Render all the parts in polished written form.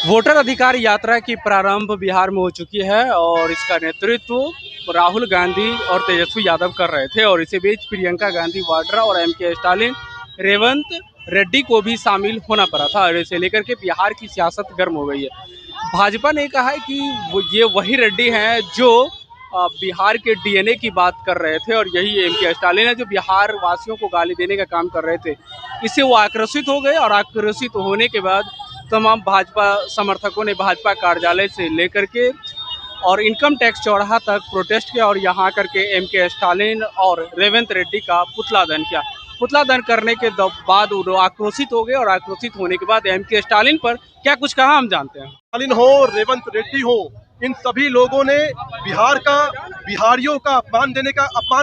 Voter अधिकार यात्रा की प्रारंभ बिहार में हो चुकी है और इसका नेतृत्व राहुल गांधी और तेजस्वी यादव कर रहे थे और इसी बीच प्रियंका गांधी वाड्रा और एमके स्टालिन, रेवंत रेड्डी को भी शामिल होना पड़ा था और इसे लेकर के बिहार की सियासत गर्म हो गई है। भाजपा ने कहा है कि ये वही रेड्डी हैं जो बिहार के डीएनए की बात कर रहे थे और यही एमके स्टालिन है जो बिहार वासियों को गाली देने का काम कर रहे थे। इससे वो आक्रोशित हो गए और आक्रोशित होने के बाद तमाम भाजपा समर्थकों ने भाजपा कार्यालय से लेकर के और इनकम टैक्स चौराहा तक प्रोटेस्ट किया और यहाँ करके एमके स्टालिन और रेवंत रेड्डी का पुतला दहन किया। पुतला दहन करने के बाद वो आक्रोशित हो गए और आक्रोशित होने के बाद एमके स्टालिन पर क्या कुछ कहा हम जानते हैं। स्टालिन हो, रेवंत रेड्डी हो, इन सभी लोगों ने बिहारियों का अपमान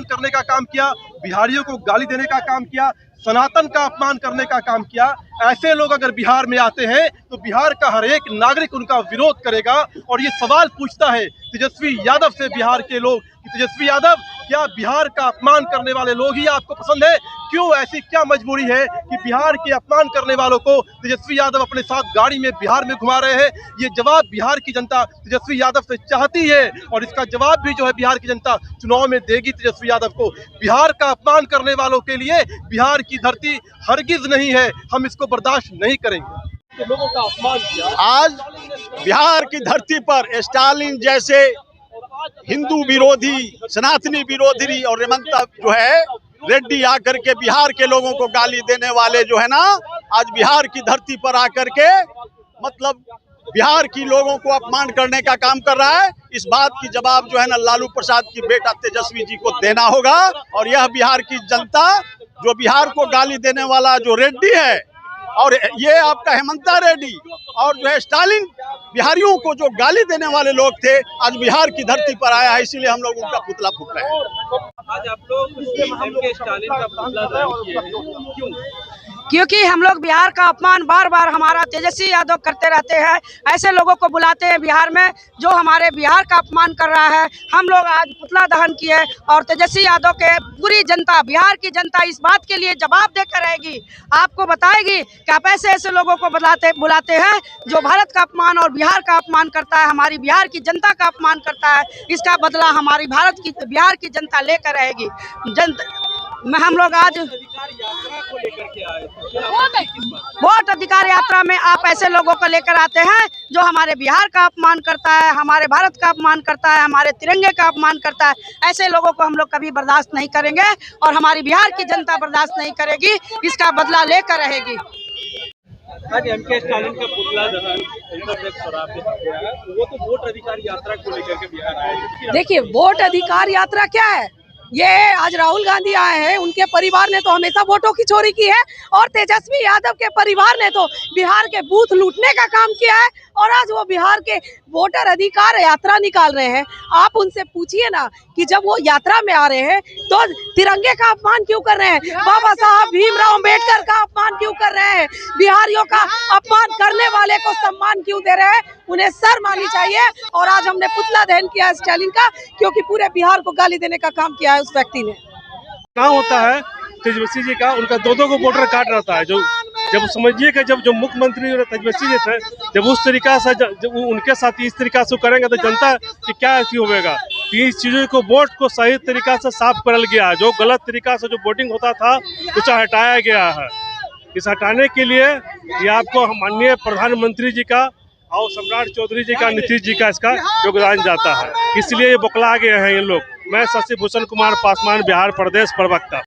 करने का काम किया, बिहारियों को गाली देने का काम किया, सनातन का अपमान करने का काम किया। ऐसे लोग अगर बिहार में आते हैं तो बिहार का हर एक नागरिक उनका विरोध करेगा और ये सवाल पूछता है तेजस्वी यादव से बिहार के लोग कि तेजस्वी यादव, क्या बिहार का अपमान करने वाले लोग ही आपको पसंद है? क्यों ऐसी क्या मजबूरी है कि बिहार के अपमान करने वालों को तेजस्वी यादव अपने साथ गाड़ी में बिहार में घुमा रहे हैं? ये जवाब बिहार की जनता तेजस्वी यादव से चाहती है और इसका जवाब भी जो है बिहार की जनता चुनाव में देगी तेजस्वी यादव को। बिहार का अपमान करने वालों के लिए बिहार की धरती हरगिज नहीं है, हम इसको बर्दाश्त नहीं करेंगे। लोगों का अपमान किया। आज बिहार की धरती पर स्टालिन जैसे हिंदू विरोधी, सनातनी विरोधी और रेवंत जो है रेड्डी आकर के बिहार के लोगों को गाली देने वाले जो है ना, आज बिहार की धरती पर आकर के मतलब बिहार की लोगों को अपमान करने का काम कर रहा है। इस बात की जवाब जो है ना लालू प्रसाद की बेटा तेजस्वी जी को देना होगा और यह बिहार की जनता जो बिहार को गाली देने वाला जो रेड्डी है और ये आपका हेमंता रेड्डी और जो है स्टालिन, बिहारियों को जो गाली देने वाले लोग थे, आज बिहार की धरती पर आया है, इसीलिए हम लोग उनका पुतला फूक रहे हैं। आज आप लोग एमके स्टालिन का पुतला दहन किए हैं, क्यों? क्योंकि हम लोग बिहार का अपमान बार बार हमारा तेजस्वी यादव करते रहते हैं। ऐसे लोगों को बुलाते हैं बिहार में जो हमारे बिहार का अपमान कर रहा है। हम लोग आज पुतला दहन किए और तेजस्वी यादव के पूरी जनता, बिहार की जनता इस बात के लिए जवाब देकर रहेगी, आपको बताएगी कि आप ऐसे लोगों को बुलाते हैं जो भारत का अपमान और बिहार का अपमान करता है, हमारी बिहार की जनता का अपमान करता है। इसका बदला हमारी बिहार की जनता लेकर रहेगी। हम लोग आज वोट अधिकार यात्रा में आप ऐसे लोगों को लेकर आते हैं जो हमारे बिहार का अपमान करता है, हमारे भारत का अपमान करता है, हमारे तिरंगे का अपमान करता है। ऐसे लोगों को हम लोग कभी बर्दाश्त नहीं करेंगे और हमारी बिहार की जनता बर्दाश्त नहीं करेगी, इसका बदला लेकर रहेगी। आज एमके स्टालिन का पुतला दहन वो तो वोट अधिकार यात्रा को लेकर के बिहार आए। देखिए, वोट अधिकार यात्रा क्या है? ये आज राहुल गांधी आए हैं, उनके परिवार ने तो हमेशा वोटों की चोरी की है और तेजस्वी यादव के परिवार ने तो बिहार के बूथ लूटने का काम किया है और आज वो बिहार के वोटर अधिकार यात्रा निकाल रहे हैं। आप उनसे पूछिए ना कि जब वो यात्रा में आ रहे हैं तो तिरंगे का अपमान क्यों कर रहे हैं, बाबा साहब भीमराव अम्बेडकर का अपमान क्यों कर रहे हैं, बिहारियों का अपमान करने वाले को सम्मान क्यों दे रहे हैं? उन्हें शर्म आनी चाहिए। और आज हमने पुतला दहन किया है स्टालिन का, क्योंकि पूरे बिहार को गाली देने का काम किया है उस व्यक्ति ने। काम होता है तेजस्वी जी का, उनका दो को वोटर कार्ड रहता है। जब समझिए कि जब मुख्यमंत्री तेजस्वी जी थे, जब उस तरीका से जब उनके साथ इस तरीका से करेंगे तो जनता की क्या ऐसी होगा। इस चीज़ों को वोट को सही तरीका से साफ करल गया है। जो गलत तरीका से जो वोटिंग होता था उसे हटाया गया है। इस हटाने के लिए ये आपको माननीय प्रधानमंत्री जी का और सम्राट चौधरी जी का, नीतीश जी का इसका योगदान जाता है, इसलिए ये बौखला गए हैं ये लोग। मैं शशि भूषण कुमार पासवान, बिहार प्रदेश प्रवक्ता।